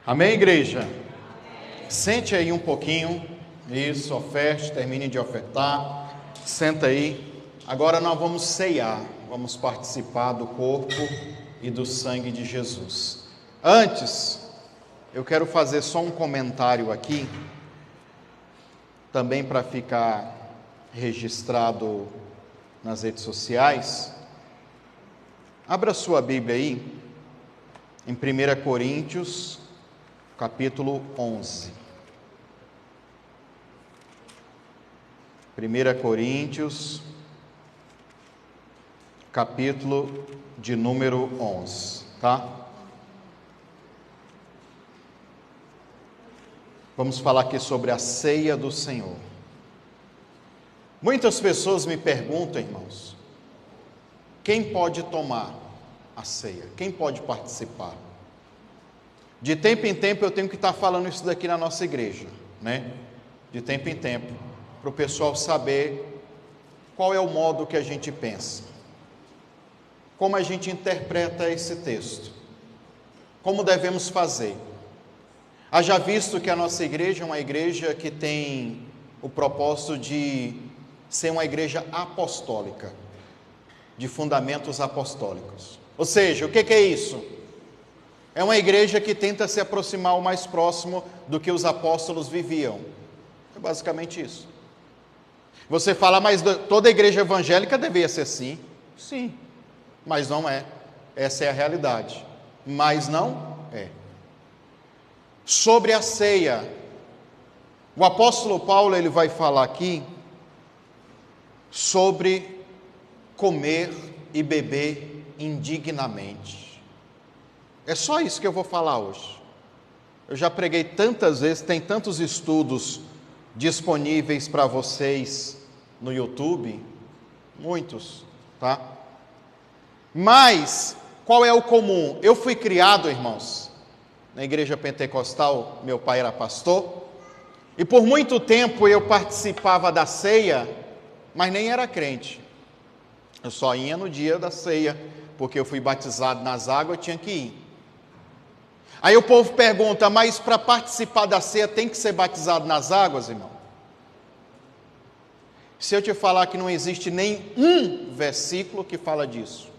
Amém, igreja? Sente aí um pouquinho. Isso, oferte, termine de ofertar. Senta aí. Agora nós vamos ceiar. Vamos participar do corpo e do sangue de Jesus. Antes, eu quero fazer só um comentário aqui, também para ficar registrado nas redes sociais. Abra sua Bíblia aí, em 1 Coríntios, capítulo 11. 1 Coríntios, capítulo de número 11, tá? Vamos falar aqui sobre a ceia do Senhor. Muitas pessoas me perguntam, irmãos, quem pode tomar a ceia? Quem pode participar? De tempo em tempo eu tenho que estar falando isso daqui na nossa igreja, né? De tempo em tempo, para o pessoal saber qual é o modo que a gente pensa, como a gente interpreta esse texto, como devemos fazer. Haja visto que a nossa igreja é uma igreja que tem o propósito de ser uma igreja apostólica, de fundamentos apostólicos. Ou seja, o que é isso? É uma igreja que tenta se aproximar o mais próximo do que os apóstolos viviam. É basicamente isso. Você fala, mas toda igreja evangélica deveria ser assim? Sim, mas não é. Essa é a realidade. Mas não é. Sobre a ceia, o apóstolo Paulo ele vai falar aqui sobre comer e beber indignamente. É só isso que eu vou falar hoje. Eu já preguei tantas vezes, tem tantos estudos disponíveis para vocês no YouTube, muitos, tá? Mas, qual é o comum? Eu fui criado, irmãos, na igreja pentecostal, meu pai era pastor, e por muito tempo eu participava da ceia, mas nem era crente. Eu só ia no dia da ceia, porque eu fui batizado nas águas, eu tinha que ir. Aí o povo pergunta, mas para participar da ceia tem que ser batizado nas águas, irmão? Se eu te falar que não existe nenhum versículo que fala disso,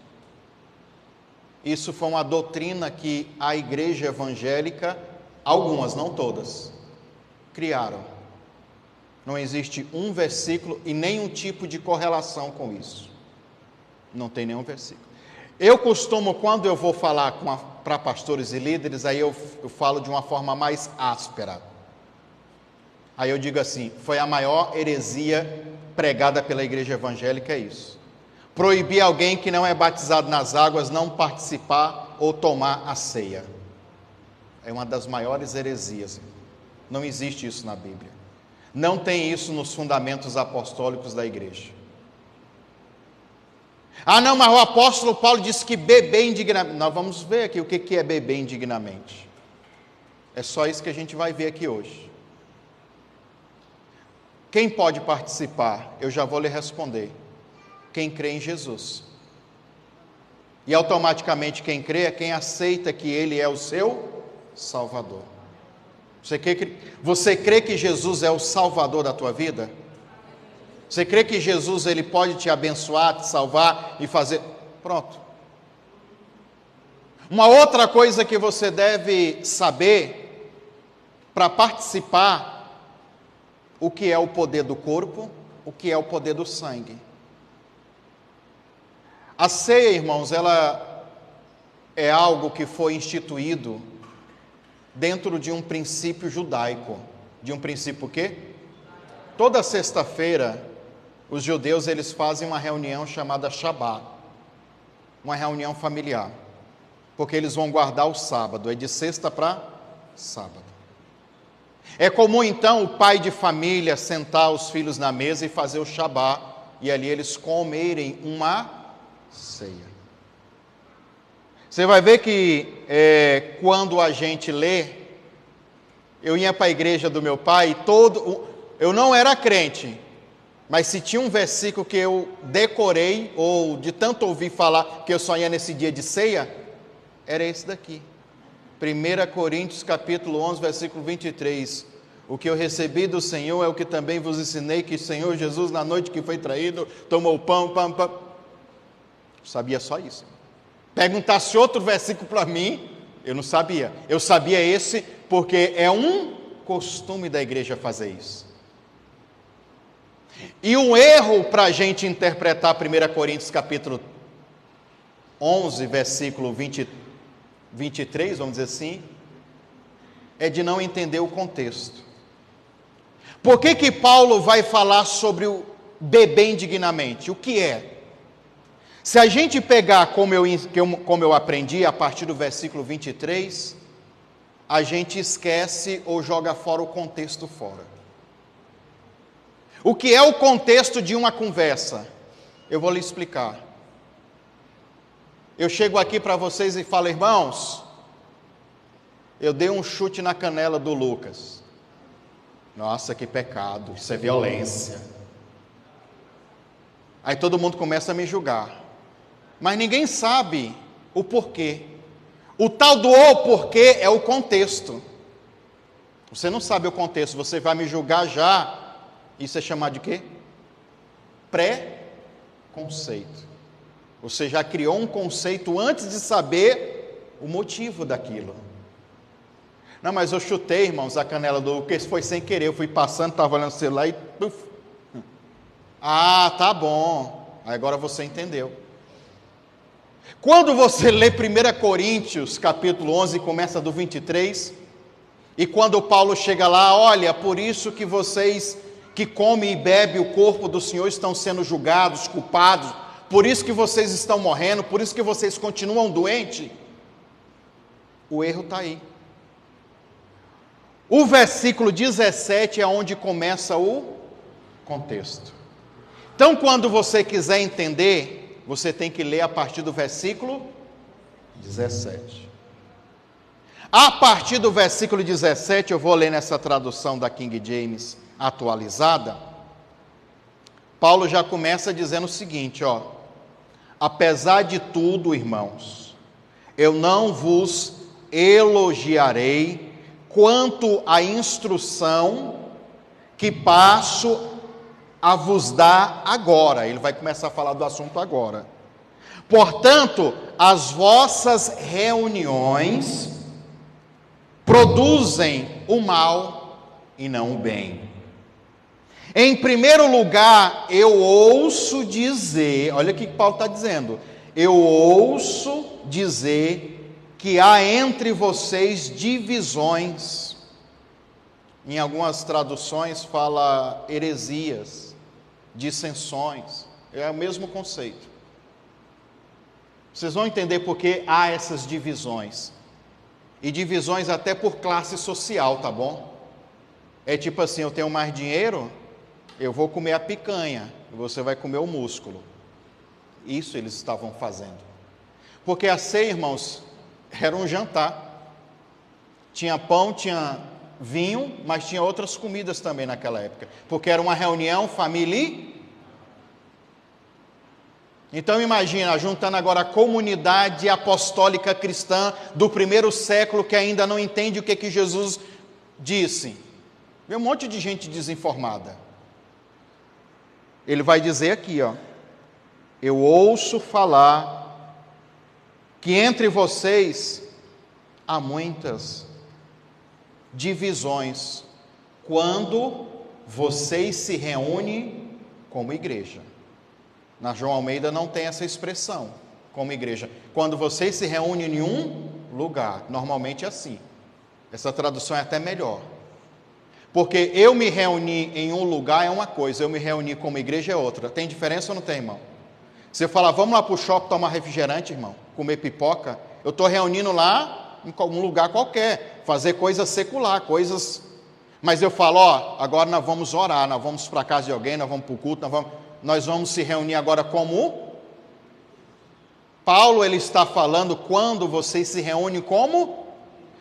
isso foi uma doutrina que a igreja evangélica, algumas, não todas, criaram. Não existe um versículo e nenhum tipo de correlação com isso. Não tem nenhum versículo. Eu costumo, quando eu vou falar para pastores e líderes, aí eu falo de uma forma mais áspera. Aí eu digo assim, foi a maior heresia pregada pela igreja evangélica, é isso. Proibir alguém que não é batizado nas águas não participar ou tomar a ceia. É uma das maiores heresias. Não existe isso na Bíblia. Não tem isso nos fundamentos apostólicos da igreja. Ah, não, mas o apóstolo Paulo disse que beber indignamente. Nós vamos ver aqui o que é beber indignamente. É só isso que a gente vai ver aqui hoje. Quem pode participar? Eu já vou lhe responder. Quem crê em Jesus. E automaticamente quem crê é quem aceita que Ele é o seu Salvador. Você crê que Jesus é o Salvador da tua vida? Você crê que Jesus ele pode te abençoar, te salvar e fazer... Pronto. Uma outra coisa que você deve saber para participar, o que é o poder do corpo, o que é o poder do sangue. A ceia, irmãos, ela é algo que foi instituído dentro de um princípio judaico. De um princípio o quê? Toda sexta-feira, os judeus eles fazem uma reunião chamada Shabbat, uma reunião familiar, porque eles vão guardar o sábado, é de sexta para sábado. É comum então o pai de família sentar os filhos na mesa e fazer o Shabbat, e ali eles comerem uma ceia. Você vai ver que quando a gente lê, eu ia para a igreja do meu pai, eu não era crente, mas se tinha um versículo que eu decorei, ou de tanto ouvir falar que eu só ia nesse dia de ceia, era esse daqui. 1 Coríntios capítulo 11, versículo 23. O que eu recebi do Senhor é o que também vos ensinei, que o Senhor Jesus, na noite que foi traído, tomou o pão. Sabia só isso. Perguntasse outro versículo para mim, eu não sabia. Eu sabia esse porque é um costume da igreja fazer isso. E um erro para a gente interpretar 1 Coríntios capítulo 11, versículo 23, vamos dizer assim, é de não entender o contexto. Por que Paulo vai falar sobre o beber indignamente? O que é? Se a gente pegar como eu aprendi a partir do versículo 23, a gente esquece ou joga fora o contexto fora. O que é o contexto de uma conversa? Eu vou lhe explicar. Eu chego aqui para vocês e falo, irmãos, eu dei um chute na canela do Lucas. Nossa, que pecado, isso é violência. Aí todo mundo começa a me julgar. Mas ninguém sabe o porquê. O tal do porquê é o contexto. Você não sabe o contexto, você vai me julgar já. Isso é chamado de quê? Pré-conceito. Você já criou um conceito antes de saber o motivo daquilo. Não, mas eu chutei, irmãos, a canela do Lucas, foi sem querer, eu fui passando, estava olhando o celular e... Puf. Ah, tá bom, agora você entendeu. Quando você lê 1 Coríntios, capítulo 11, começa do 23, e quando Paulo chega lá, olha, por isso que vocês que comem e bebem o corpo do Senhor estão sendo julgados, culpados, por isso que vocês estão morrendo, por isso que vocês continuam doentes, o erro está aí. O versículo 17 é onde começa o contexto. Então, quando você quiser entender, você tem que ler a partir do versículo 17. A partir do versículo 17, eu vou ler nessa tradução da King James atualizada. Paulo já começa dizendo o seguinte, ó: apesar de tudo, irmãos, eu não vos elogiarei quanto à instrução que passo a vos dar agora. Ele vai começar a falar do assunto agora. Portanto, as vossas reuniões produzem o mal e não o bem. Em primeiro lugar, eu ouço dizer, olha o que Paulo está dizendo, eu ouço dizer que há entre vocês divisões. Em algumas traduções fala heresias, dissensões, é o mesmo conceito. Vocês vão entender por que há essas divisões, e divisões até por classe social, tá bom? É tipo assim, eu tenho mais dinheiro, eu vou comer a picanha, e você vai comer o músculo. Isso eles estavam fazendo. Porque a ceia, irmãos, era um jantar. Tinha pão, tinha vinho, mas tinha outras comidas também naquela época. Porque era uma reunião familiar. Então imagina, juntando agora a comunidade apostólica cristã do primeiro século, que ainda não entende o que Jesus disse. Vê um monte de gente desinformada. Ele vai dizer aqui, ó: eu ouço falar que entre vocês há muitas divisões quando vocês se reúnem como igreja. Na João Almeida não tem essa expressão, como igreja. Quando vocês se reúnem em um lugar, normalmente é assim. Essa tradução é até melhor. Porque eu me reunir em um lugar é uma coisa, eu me reunir como igreja é outra. Tem diferença ou não tem, irmão? Você fala, vamos lá para o shopping tomar refrigerante, irmão, comer pipoca. Eu estou reunindo lá em um lugar qualquer, fazer coisas secular, coisas... Mas eu falo, ó, agora nós vamos orar, nós vamos para a casa de alguém, nós vamos para o culto, nós vamos se reunir agora como... Paulo, ele está falando quando vocês se reúnem como...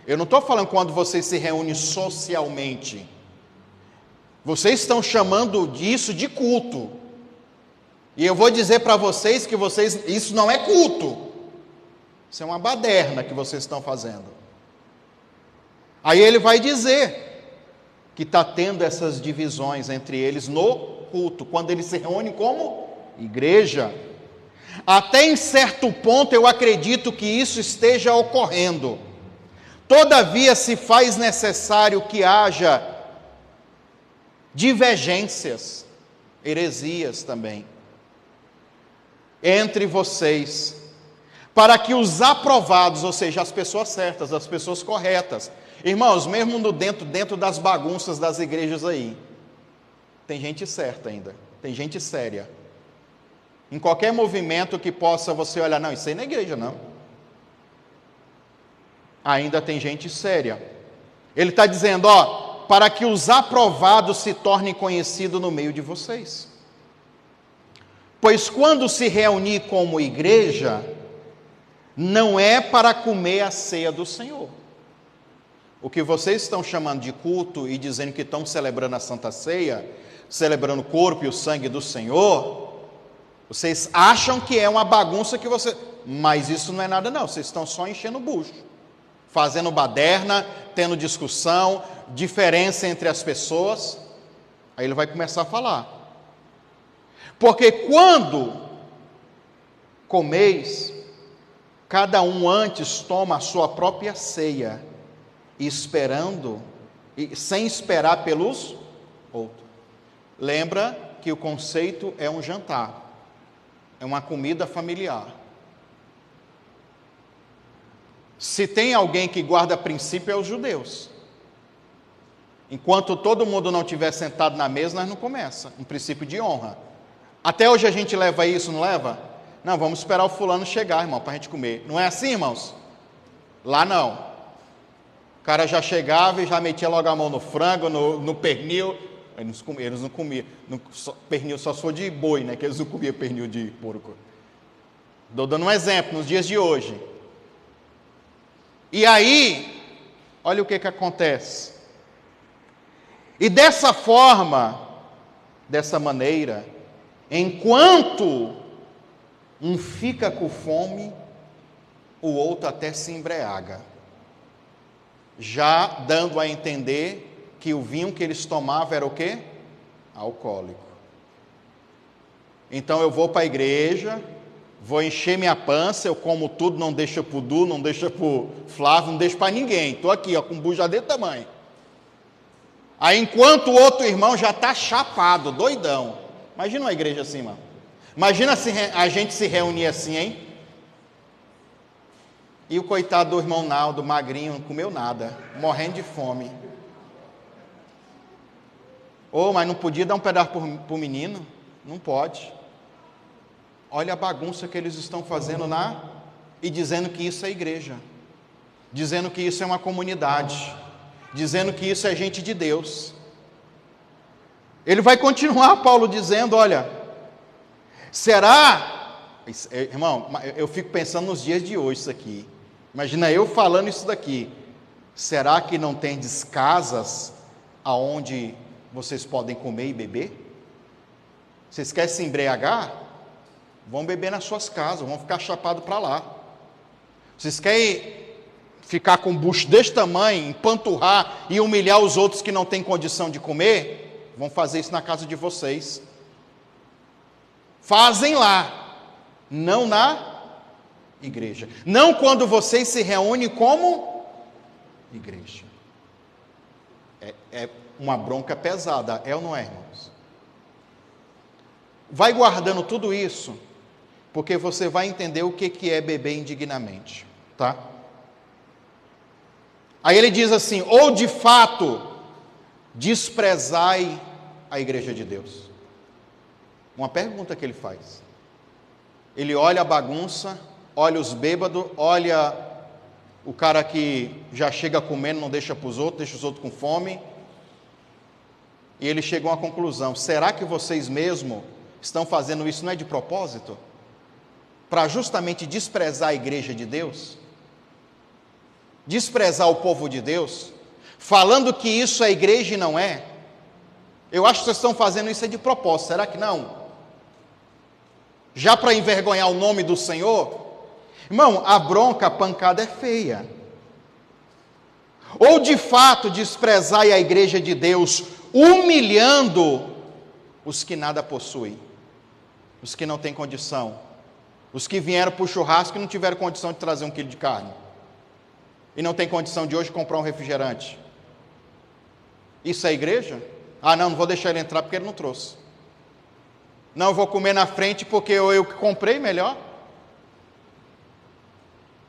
Eu não estou falando quando vocês se reúnem socialmente. Vocês estão chamando disso de culto. E eu vou dizer para vocês que isso não é culto. Isso é uma baderna que vocês estão fazendo. Aí ele vai dizer que está tendo essas divisões entre eles no culto, quando eles se reúnem como igreja. Até em certo ponto eu acredito que isso esteja ocorrendo. Todavia se faz necessário que haja divergências, heresias também, entre vocês, para que os aprovados, ou seja, as pessoas certas, as pessoas corretas, irmãos, mesmo dentro das bagunças das igrejas aí, tem gente certa ainda, tem gente séria. Em qualquer movimento que possa você olhar, não, isso aí não é igreja, não. Ainda tem gente séria. Ele está dizendo, para que os aprovados se tornem conhecidos no meio de vocês. Pois quando se reunir como igreja, não é para comer a ceia do Senhor. O que vocês estão chamando de culto e dizendo que estão celebrando a Santa Ceia, celebrando o corpo e o sangue do Senhor, vocês acham que é uma bagunça que você... Mas isso não é nada não, vocês estão só enchendo o bucho, fazendo baderna, tendo discussão, diferença entre as pessoas. Aí ele vai começar a falar. Porque quando comeis, cada um antes toma a sua própria ceia, sem esperar pelos outros. Lembra que o conceito é um jantar. É uma comida familiar. Se tem alguém que guarda princípio, é os judeus. Enquanto todo mundo não estiver sentado na mesa, nós não começa. Um princípio de honra. Até hoje a gente leva isso, não leva? Não, vamos esperar o fulano chegar, irmão, para a gente comer. Não é assim, irmãos? Lá não. O cara já chegava e já metia logo a mão no frango, no pernil. Eles não comiam. Pernil só se for de boi, né? Que eles não comiam pernil de porco. Estou dando um exemplo, nos dias de hoje. E aí, olha o que acontece. E dessa forma, dessa maneira, enquanto um fica com fome, o outro até se embriaga, já dando a entender que o vinho que eles tomavam era o quê? Alcoólico. Então eu vou para a igreja, vou encher minha pança, eu como tudo, não deixa para o Du, não deixa para o Flávio, não deixa para ninguém. Estou aqui, com um buja desse tamanho. Aí enquanto o outro irmão já está chapado, doidão. Imagina uma igreja assim, mano. Imagina se a gente se reunir assim, hein? E o coitado do irmão Naldo, magrinho, não comeu nada, morrendo de fome. Mas não podia dar um pedaço para o menino? Não pode. Olha a bagunça que eles estão fazendo e dizendo que isso é igreja, dizendo que isso é uma comunidade, dizendo que isso é gente de Deus. Ele vai continuar, Paulo, dizendo, olha, será, irmão, eu fico pensando nos dias de hoje isso aqui, imagina eu falando isso daqui, será que não tem casas aonde vocês podem comer e beber? Vocês querem se embriagar? Vão beber nas suas casas, vão ficar chapados para lá. Vocês querem ficar com um bucho desse tamanho, empanturrar e humilhar os outros que não têm condição de comer? Vão fazer isso na casa de vocês. Fazem lá, não na igreja. Não quando vocês se reúnem como igreja. É uma bronca pesada, é ou não é, irmãos? Vai guardando tudo isso, porque você vai entender o que é beber indignamente, tá? Aí ele diz assim, ou de fato, desprezai a igreja de Deus. Uma pergunta que ele faz. Ele olha a bagunça, olha os bêbados, olha o cara que já chega comendo, não deixa para os outros, deixa os outros com fome. E ele chega a uma conclusão, será que vocês mesmo estão fazendo isso não é de propósito? Para justamente desprezar a igreja de Deus? Desprezar o povo de Deus? Falando que isso é igreja e não é? Eu acho que vocês estão fazendo isso de propósito, será que não? Já para envergonhar o nome do Senhor? Irmão, a bronca, a pancada é feia. Ou de fato desprezai a igreja de Deus, humilhando os que nada possuem, os que não têm condição, os que vieram para o churrasco e não tiveram condição de trazer 1 quilo de carne, e não tem condição de hoje comprar um refrigerante. Isso é igreja? Ah, não vou deixar ele entrar porque ele não trouxe. Não, eu vou comer na frente porque eu que comprei melhor.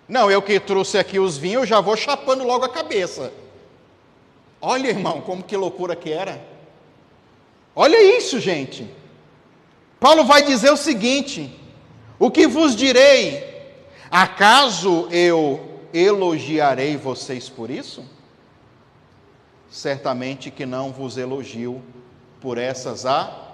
Não, eu que trouxe aqui os vinhos, eu já vou chapando logo a cabeça. Olha, irmão, como que loucura que era. Olha isso, gente. Paulo vai dizer o seguinte: o que vos direi? Acaso eu elogiarei vocês por isso? Certamente que não vos elogio por essas atitudes.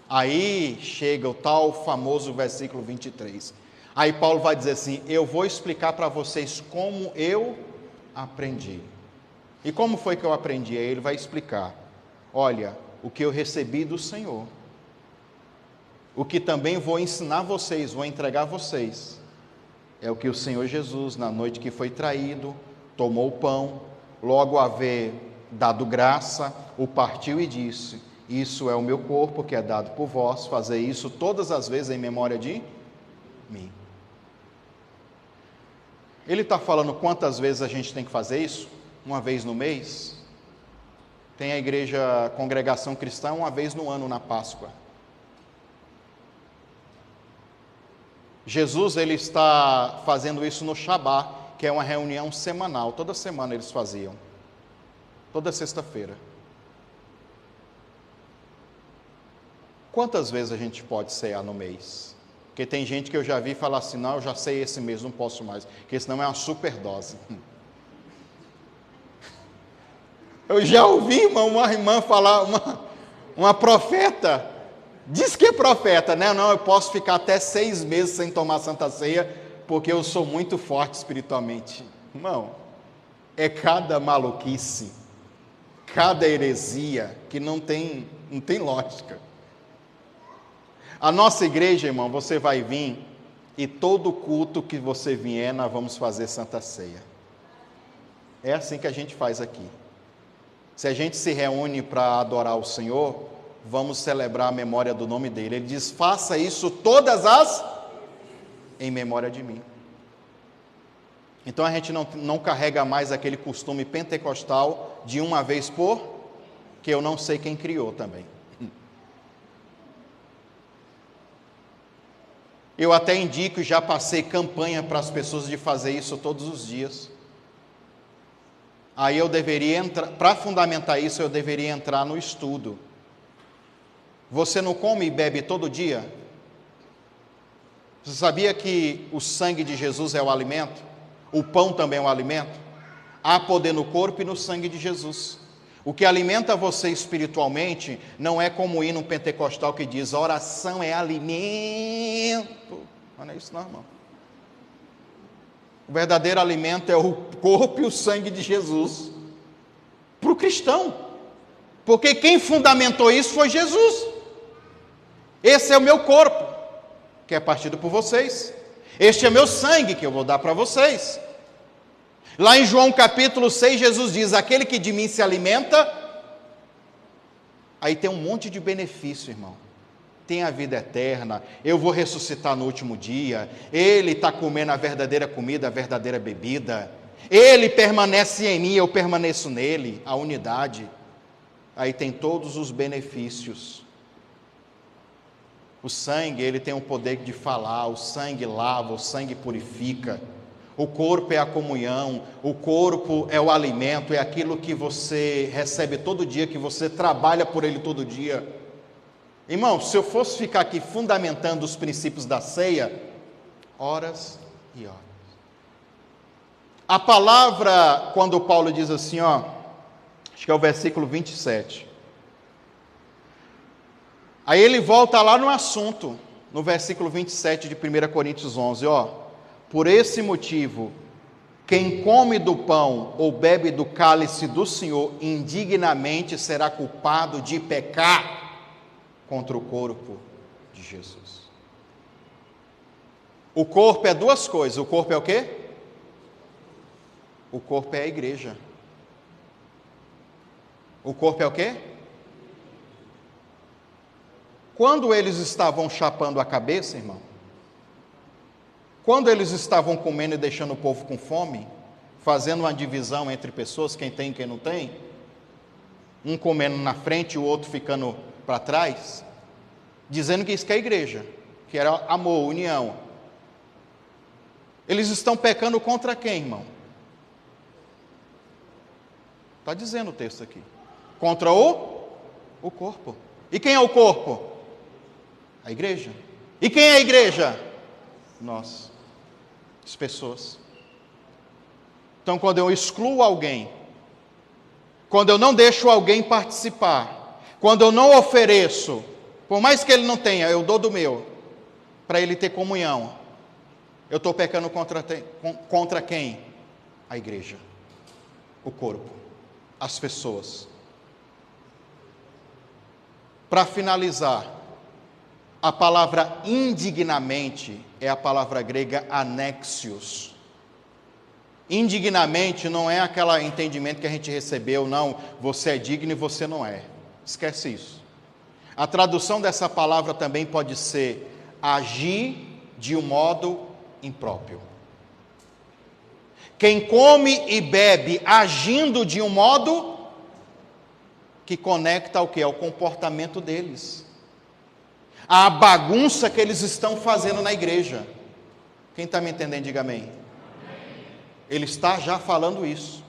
Aí chega o tal famoso versículo 23. Aí Paulo vai dizer assim: eu vou explicar para vocês como eu aprendi. E como foi que eu aprendi? Aí ele vai explicar: olha, o que eu recebi do Senhor, o que também vou ensinar vocês, vou entregar a vocês, é o que o Senhor Jesus, na noite que foi traído, tomou o pão, logo haver dado graça, o partiu e disse: isso é o meu corpo que é dado por vós, fazei isso todas as vezes em memória de mim. Ele está falando quantas vezes a gente tem que fazer isso? Uma vez no mês? Tem a igreja, a congregação cristã, uma vez no ano, na Páscoa. Jesus, ele está fazendo isso no Shabá, que é uma reunião semanal. Toda semana eles faziam. Toda sexta-feira. Quantas vezes a gente pode cear no mês? Porque tem gente que eu já vi falar assim: não, eu já sei esse mês, não posso mais, porque senão é uma superdose. Eu já ouvi uma irmã falar, uma profeta, diz que é profeta, né? Não, eu posso ficar até 6 meses sem tomar Santa Ceia, porque eu sou muito forte espiritualmente. Irmão, é cada maluquice, cada heresia, que não tem lógica. A nossa igreja, irmão, você vai vir, e todo culto que você vier, nós vamos fazer Santa Ceia. É assim que a gente faz aqui. Se a gente se reúne para adorar o Senhor, vamos celebrar a memória do nome dele. Ele diz: faça isso todas as em memória de mim. Então a gente não carrega mais aquele costume pentecostal de uma vez por, que eu não sei quem criou também. Eu até indico e já passei campanha para as pessoas de fazer isso todos os dias. Aí eu deveria entrar, para fundamentar isso, eu deveria entrar no estudo. Você não come e bebe todo dia? Você sabia que o sangue de Jesus é o alimento? O pão também é um alimento? Há poder no corpo e no sangue de Jesus. O que alimenta você espiritualmente não é como ir num pentecostal que diz: oração é alimento. Não é isso não, irmão. O verdadeiro alimento é o corpo e o sangue de Jesus para o cristão, porque quem fundamentou isso foi Jesus. Esse é o meu corpo, que é partido por vocês. Este é meu sangue, que eu vou dar para vocês. Lá em João capítulo 6, Jesus diz: aquele que de mim se alimenta, aí tem um monte de benefício, irmão. Tem a vida eterna, eu vou ressuscitar no último dia, ele está comendo a verdadeira comida, a verdadeira bebida, ele permanece em mim, eu permaneço nele, a unidade. Aí tem todos os benefícios. O sangue, ele tem o poder de falar, o sangue lava, o sangue purifica. O corpo é a comunhão, o corpo é o alimento, é aquilo que você recebe todo dia, que você trabalha por ele todo dia. Irmão, se eu fosse ficar aqui fundamentando os princípios da ceia, horas e horas. A palavra, quando Paulo diz assim, acho que é o versículo 27. Aí ele volta lá no assunto, no versículo 27 de 1 Coríntios 11, por esse motivo, quem come do pão ou bebe do cálice do Senhor indignamente será culpado de pecar contra o corpo de Jesus. O corpo é duas coisas. O corpo é o quê? O corpo é a igreja. O corpo é o quê? Quando eles estavam chapando a cabeça, irmão, quando eles estavam comendo e deixando o povo com fome, fazendo uma divisão entre pessoas, quem tem e quem não tem, um comendo na frente e o outro ficando para trás, dizendo que isso que é a igreja, que era amor, união. Eles estão pecando contra quem, irmão? Está dizendo o texto aqui. Contra o corpo. E quem é o corpo? A igreja. E quem é a igreja? Nós. As pessoas. Então, quando eu excluo alguém, quando eu não deixo alguém participar, quando eu não ofereço, por mais que ele não tenha, eu dou do meu, para ele ter comunhão, eu estou pecando contra quem? A igreja, o corpo, as pessoas. Para finalizar, a palavra indignamente é a palavra grega anexios. Indignamente não é aquele entendimento que a gente recebeu, não, você é digno e você não é. Esquece isso. A tradução dessa palavra também pode ser agir de um modo impróprio. Quem come e bebe agindo de um modo que conecta ao que? Ao comportamento deles. A bagunça que eles estão fazendo na igreja. Quem está me entendendo, diga amém. Ele está já falando isso.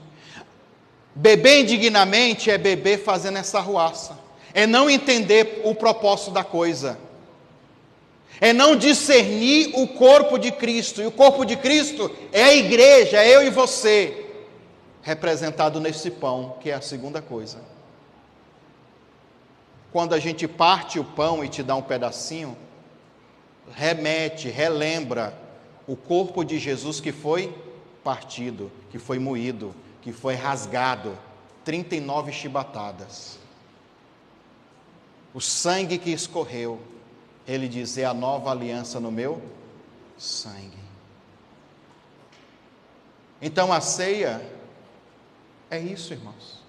Beber indignamente é beber fazendo essa arruaça. É não entender o propósito da coisa. É não discernir o corpo de Cristo. E o corpo de Cristo é a igreja, é eu e você, representado nesse pão, que é a segunda coisa. Quando a gente parte o pão e te dá um pedacinho, remete, relembra o corpo de Jesus que foi partido, que foi moído, que foi rasgado, 39 chibatadas. O sangue que escorreu, ele diz, é a nova aliança no meu sangue. Então a ceia é isso, irmãos.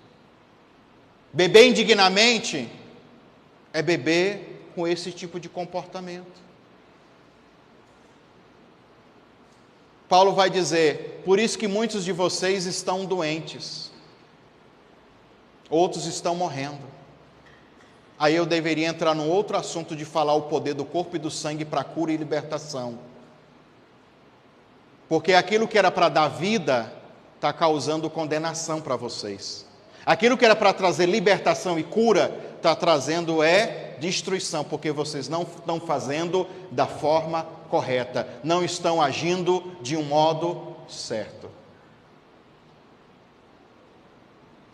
Beber indignamente é beber com esse tipo de comportamento. Paulo vai dizer, por isso que muitos de vocês estão doentes, outros estão morrendo. Aí eu deveria entrar num outro assunto de falar o poder do corpo e do sangue para cura e libertação. Porque aquilo que era para dar vida, está causando condenação para vocês. Aquilo que era para trazer libertação e cura, está trazendo destruição, porque vocês não estão fazendo da forma correta, não estão agindo de um modo certo.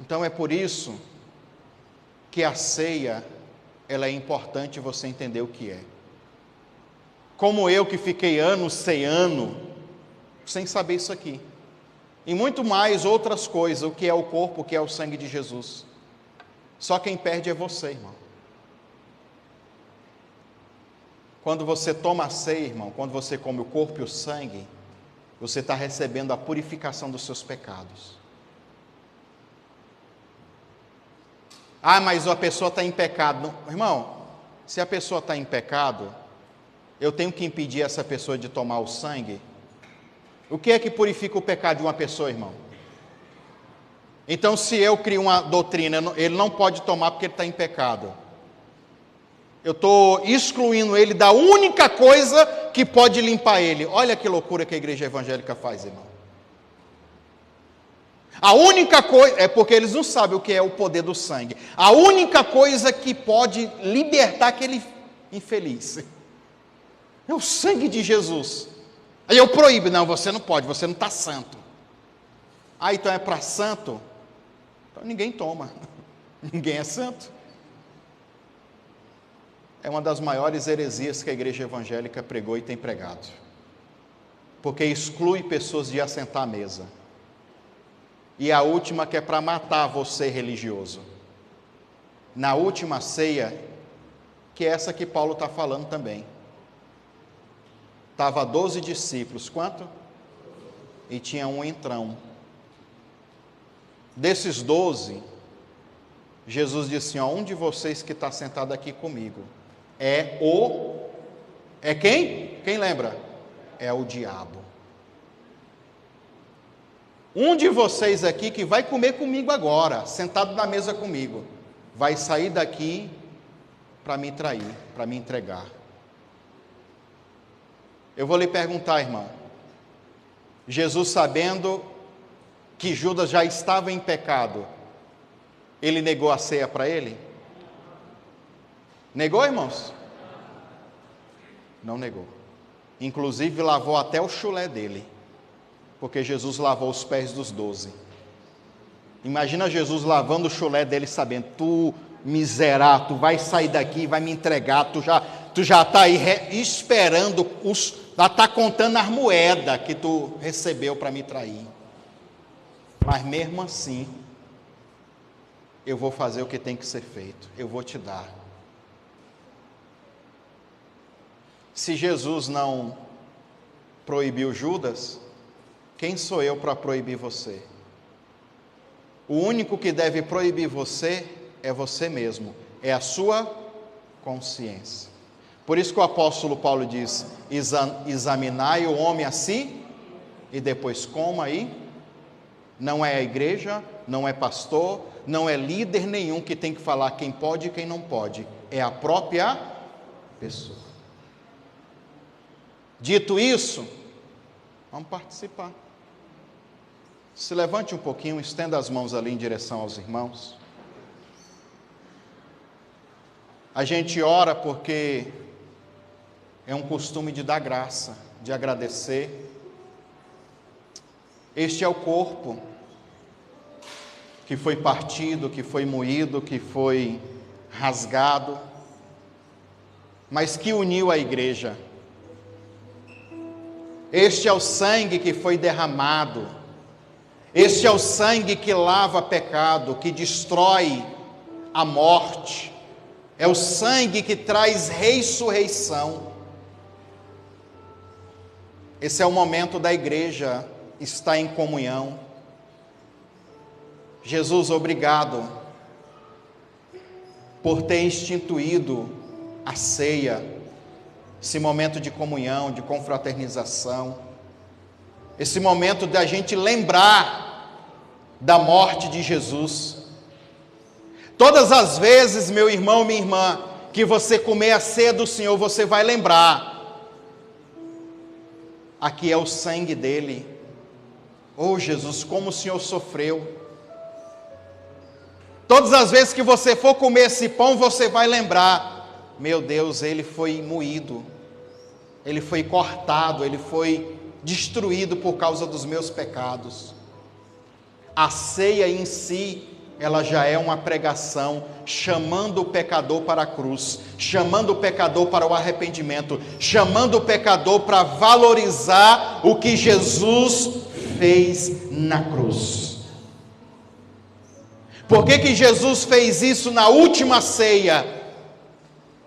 Então é por isso que a ceia, ela é importante você entender o que é. Como eu que fiquei anos ceando, sem saber isso aqui. E muito mais outras coisas, o que é o corpo, o que é o sangue de Jesus. Só quem perde é você, irmão. Quando você toma a ceia, irmão, quando você come o corpo e o sangue, você está recebendo a purificação dos seus pecados. Ah, mas a pessoa está em pecado. Não, irmão, se a pessoa está em pecado, eu tenho que impedir essa pessoa de tomar o sangue? O que é que purifica o pecado de uma pessoa, irmão? Então, se eu crio uma doutrina, ele não pode tomar porque ele está em pecado. Eu estou excluindo ele da única coisa que pode limpar ele. Olha que loucura que a igreja evangélica faz, irmão. A única coisa, é porque eles não sabem o que é o poder do sangue. A única coisa que pode libertar aquele infeliz é o sangue de Jesus. Aí eu proíbo, não, você não pode, você não está santo. Ah, então é para santo? Então ninguém toma, ninguém é santo. É uma das maiores heresias que a igreja evangélica pregou e tem pregado. Porque exclui pessoas de assentar à mesa. E a última que é para matar você religioso. Na última ceia, que é essa que Paulo está falando também. Estava 12 discípulos, quanto? E tinha um entrão. Desses 12, Jesus disse assim: um de vocês que está sentado aqui comigo é quem? Quem lembra? É o diabo. Um de vocês aqui que vai comer comigo agora, sentado na mesa comigo, vai sair daqui para me trair, para me entregar. Eu vou lhe perguntar, irmão, Jesus, sabendo que Judas já estava em pecado, ele negou a ceia para ele? Negou, irmãos? Não negou. Inclusive lavou até o chulé dele, porque Jesus lavou os pés dos 12. Imagina Jesus lavando o chulé dele, sabendo: tu miserável, tu vai sair daqui, vai me entregar, tu já está aí esperando, já está contando as moedas que tu recebeu para me trair. Mas mesmo assim, eu vou fazer o que tem que ser feito, eu vou te dar. Se Jesus não proibiu Judas, quem sou eu para proibir você? O único que deve proibir você é você mesmo, é a sua consciência. Por isso que o apóstolo Paulo diz: examinai o homem a si, e depois coma aí. Não é a igreja, não é pastor, não é líder nenhum que tem que falar quem pode e quem não pode, é a própria pessoa. Dito isso, vamos participar. Se levante um pouquinho, estenda as mãos ali em direção aos irmãos. A gente ora porque é um costume de dar graça, de agradecer. Este é o corpo que foi partido, que foi moído, que foi rasgado, mas que uniu a igreja. Este é o sangue que foi derramado. Este é o sangue que lava pecado, que destrói a morte. É o sangue que traz ressurreição. Esse é o momento da igreja estar em comunhão. Jesus, obrigado por ter instituído a ceia, esse momento de comunhão, de confraternização, esse momento da gente lembrar da morte de Jesus. Todas as vezes, meu irmão, minha irmã, que você comer a ceia do Senhor, você vai lembrar: aqui é o sangue dele. Oh Jesus, como o Senhor sofreu. Todas as vezes que você for comer esse pão, você vai lembrar: meu Deus, ele foi moído, ele foi cortado, ele foi destruído por causa dos meus pecados. A ceia em si, ela já é uma pregação, chamando o pecador para a cruz, chamando o pecador para o arrependimento, chamando o pecador para valorizar o que Jesus fez na cruz. Por que Jesus fez isso na última ceia?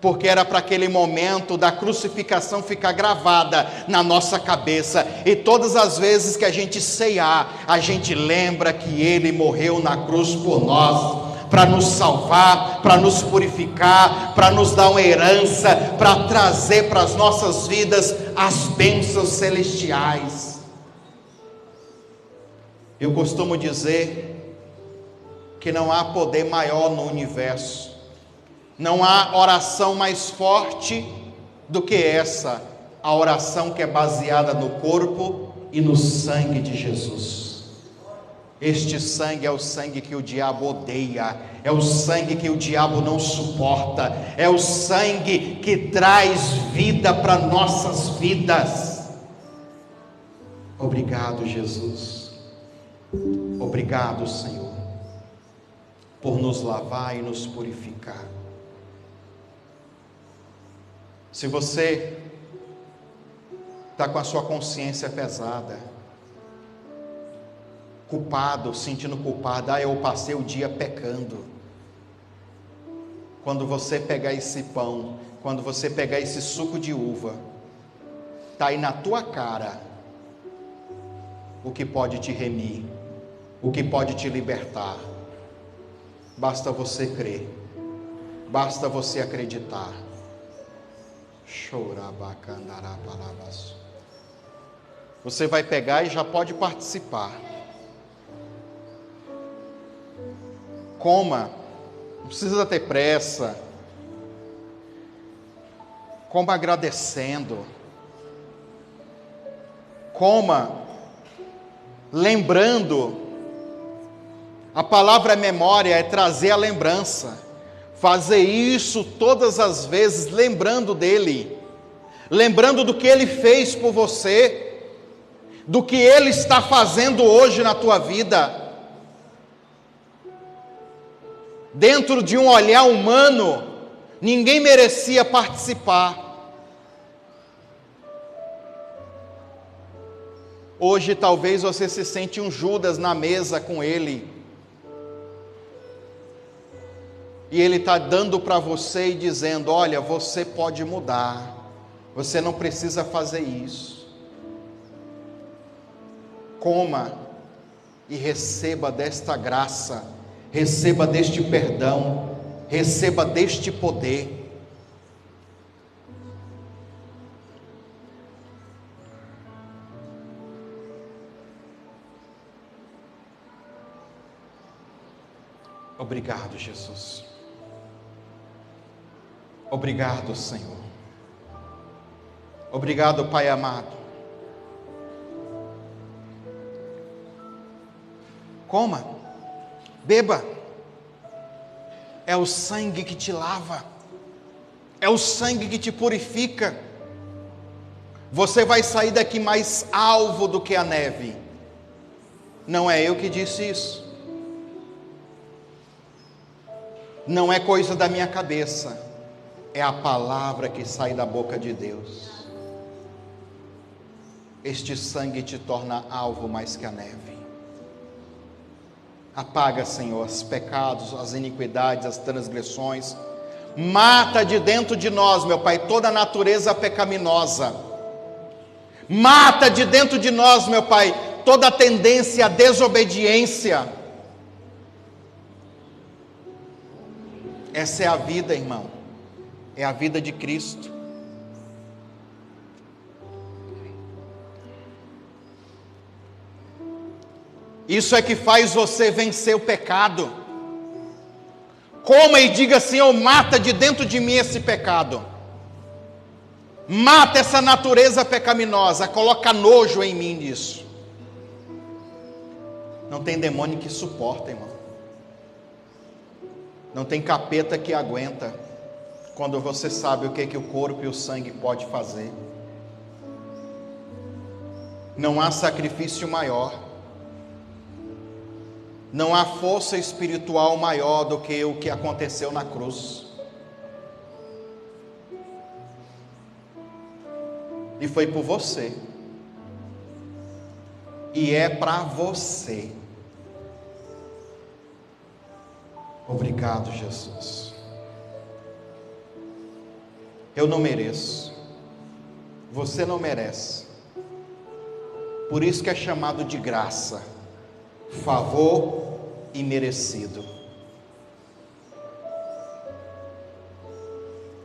Porque era para aquele momento da crucificação ficar gravada na nossa cabeça, e todas as vezes que a gente ceiar, a gente lembra que Ele morreu na cruz por nós, para nos salvar, para nos purificar, para nos dar uma herança, para trazer para as nossas vidas as bênçãos celestiais. Eu costumo dizer que não há poder maior no universo, não há oração mais forte do que essa, a oração que é baseada no corpo e no sangue de Jesus. Este sangue é o sangue que o diabo odeia, é o sangue que o diabo não suporta, é o sangue que traz vida para nossas vidas. Obrigado, Jesus. Obrigado, Senhor, por nos lavar e nos purificar. Se você está com a sua consciência pesada, culpado, sentindo culpado: eu passei o dia pecando. Quando você pegar esse pão, quando você pegar esse suco de uva, está aí na tua cara o que pode te remir. o que pode te libertar. Basta você crer, basta você acreditar. Você vai pegar e já pode participar. Coma, não precisa ter pressa. Coma agradecendo. Coma lembrando. A palavra memória é trazer a lembrança. Fazer isso todas as vezes, lembrando dele. Lembrando do que ele fez por você. Do que ele está fazendo hoje na tua vida. Dentro de um olhar humano, ninguém merecia participar. Hoje talvez você se sente um Judas na mesa com ele. E ele está dando para você e dizendo: olha, você pode mudar. Você não precisa fazer isso. Coma e receba desta graça. Receba deste perdão. Receba deste poder. Obrigado, Jesus. Obrigado, Senhor. Obrigado, Pai amado. Coma, beba. É o sangue que te lava. É o sangue que te purifica. Você vai sair daqui mais alvo do que a neve. Não é eu que disse isso. Não é coisa da minha cabeça. É a palavra que sai da boca de Deus. Este sangue te torna alvo mais que a neve. Apaga, Senhor, os pecados, as iniquidades, as transgressões. Mata de dentro de nós, meu Pai, toda a natureza pecaminosa. Mata de dentro de nós, meu Pai, toda a tendência à desobediência. Essa é a vida, irmão. É a vida de Cristo. Isso é que faz você vencer o pecado. Coma e diga: Senhor, mata de dentro de mim esse pecado. Mata essa natureza pecaminosa. Coloca nojo em mim nisso. Não tem demônio que suporta, irmão. Não tem capeta que aguenta. Quando você sabe o que o corpo e o sangue pode fazer. Não há sacrifício maior. Não há força espiritual maior do que o que aconteceu na cruz. E foi por você. E é para você. Obrigado, Jesus. Eu não mereço. Você não merece. Por isso que é chamado de graça, favor imerecido.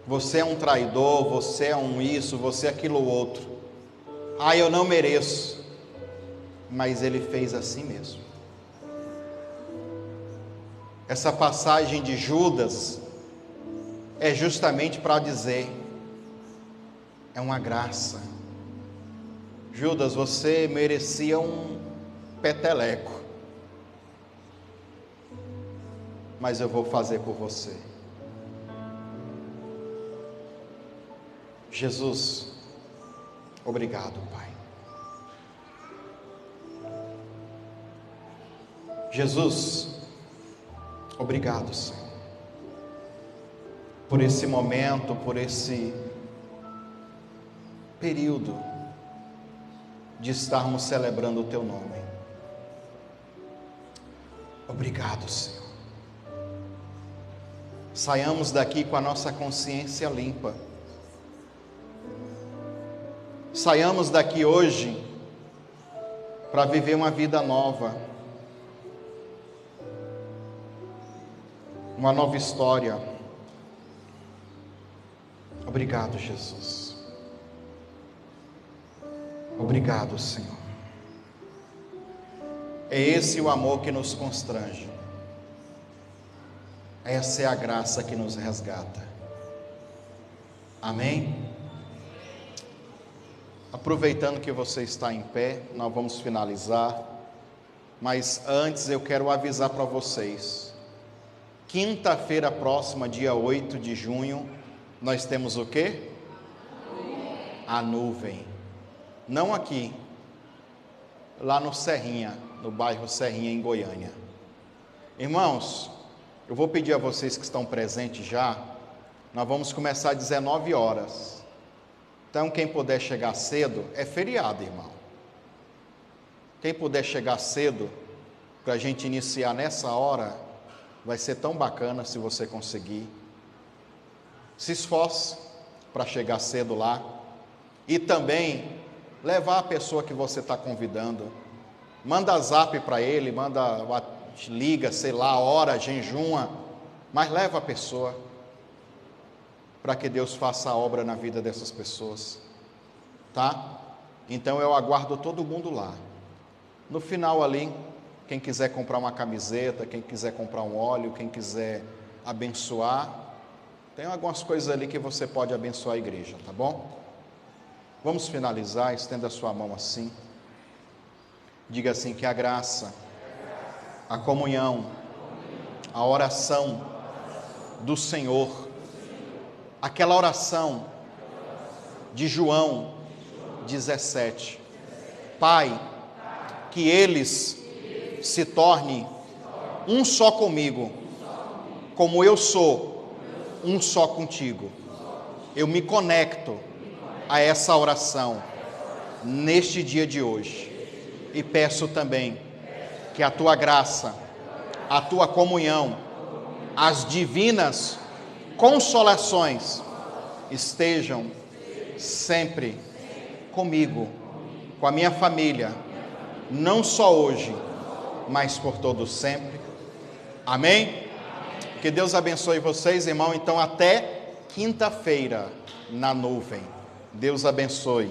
Você é um traidor, você é um isso, você é aquilo outro. Ah, eu não mereço. Mas Ele fez assim mesmo. Essa passagem de Judas é justamente para dizer: é uma graça. Judas, você merecia um peteleco, mas eu vou fazer por você. Jesus, obrigado, Pai. Jesus, obrigado, Senhor, por esse momento, por esse período de estarmos celebrando o Teu nome. Obrigado, Senhor. Saiamos daqui com a nossa consciência limpa. Saiamos daqui hoje para viver uma vida nova. uma nova história. Obrigado, Jesus. Obrigado, Senhor. É esse o amor que nos constrange. Essa é a graça que nos resgata. Amém? Aproveitando que você está em pé, nós vamos finalizar. Mas antes eu quero avisar para vocês. Quinta-feira próxima, dia 8 de junho, nós temos o quê? A nuvem. Não aqui, lá no Serrinha, no bairro Serrinha, em Goiânia. Irmãos, eu vou pedir a vocês que estão presentes já, nós vamos começar às 19 horas. Então, quem puder chegar cedo, é feriado, irmão. Quem puder chegar cedo, para a gente iniciar nessa hora, vai ser tão bacana se você conseguir. Se esforce para chegar cedo lá. E também levar a pessoa que você está convidando. Manda zap para ele, liga, sei lá, hora, jejuma, mas leva a pessoa para que Deus faça a obra na vida dessas pessoas, tá? Então eu aguardo todo mundo lá. No final ali, quem quiser comprar uma camiseta, quem quiser comprar um óleo, quem quiser abençoar, tem algumas coisas ali que você pode abençoar a igreja, tá bom? Vamos finalizar, estenda a sua mão assim. Diga assim: que a graça, a comunhão, a oração do Senhor, aquela oração de João 17, Pai, que eles se tornem um só comigo, como eu sou um só contigo. Eu me conecto a essa oração neste dia de hoje e peço também que a tua graça, a tua comunhão, as divinas consolações estejam sempre comigo, com a minha família, não só hoje, mas por todo sempre. Amém? Que Deus abençoe vocês, irmão. Então até quinta-feira na nuvem. Deus abençoe.